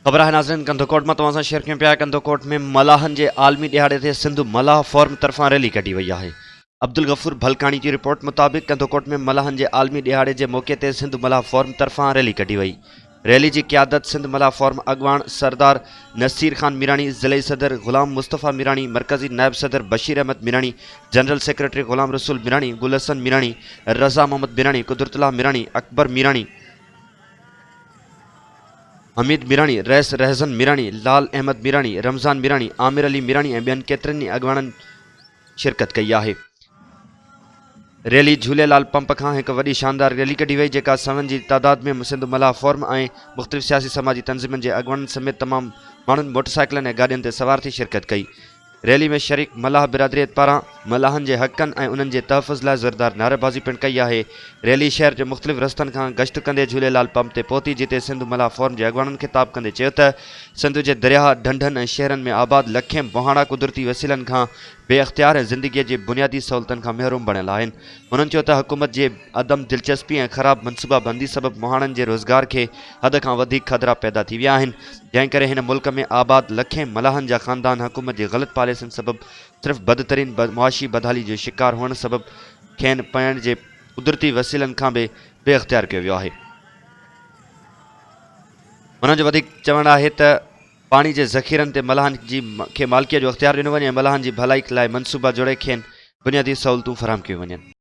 खबर है नाज़रीन कंदोकोट में तव्हां शेयर कयूं पिया। कंदोकोट में मलाहन के आलमी दिहाड़े ते सिंध मलाह फोरम तरफा रैली कढी वही है। अब्दुल गफूर भलकानी की रिपोर्ट मुताबिक कंदोकोट में मलाहन के आलमी दिहाड़े के मौके ते सिंध मलाह फोरम तरफा रैली कढी वही। रैली की क्यादत सिंध मलाह फोरम अगवान सरदार नसीर खान मीरानी, ज़िले सदर गुलाम मुस्तफ़ा मीरानी, मरकजी नायब सदर बशीर अहमद मीरानी, जनरल सेक्रेटरी गुलाम रसूल मीरानी, गुलहसन मीरानी, रज़ा मोहम्मद मीरानी, कुदरतुल्लाह मीरानी, अकबर मीरानी, हमीद मीरानी, रैस रहज़न मीरानी, लाल अहमद मीरानी, रमज़ान मीरानी, आमिर अली मीरानी ऐं ॿियनि केतिरनि अगवाननि शिरकत कई है। रैली झूलेलाल पंप का एक वही शानदार रैली कढी वही जेका सवन की तादाद में सिंध मलाह फोरम और मुख्तलिफ सियासी समाजी तंजीमन के अगवान समेत तमाम मानून मोटरसाइकिलन और गाड़ियों से सवार थी शिरकत कई। रैली में शरीक मलाह बिरादरीत पारा मलाहन के हक़न और उन्हनि के तहफ़ुज़ लाइ ज़ोरदार नारेबाजी पिण कई है। रैली शहर के मुख्तलिफ रस्तन का गश्त कंदे झूलेलाल पंप ते पहुती, जिते सिंध मलाह फोरम के अगवाननि खिताब कंदे चयो त सिंध के दरिया ढंढन और शहरन में आबाद लखें बुहाड़ा कुदरती वसीलन का बेअख्तियार ज़िंदगी के बुनियादी सहूलतन का महरूम बनियल आहिनि। उन्होंने चयो त हुकूमत के अदम दिलचस्पी और ख़राब मनसूबाबंदी सबब मुहाड़न के रोज़गार के हद का वधिक खतरा पैदा थी विया आहिनि, जंहिं करे हिन मुल्क में आबाद लखें मलाहन जा ख़ानदान हुकूमत की गलत पॉलिसियुनि सबब सिर्फ बदतरीन मुआशी बदहाली जो शिकार होने सबब खेन पैण के कुदरती वसीलन का भी बेअख्तियार किया वियो है। उन्हनि जो वधिक चवण है त पानी के ज़ख़ीरन ते मलाहन जी के मालिकीअ जो अख्तियार दिनो वञे, मलाहन की भलाई लाइ मनसूबा जोड़े खेन बुनियादी सहूलतूं फराहम कयूं वञनि।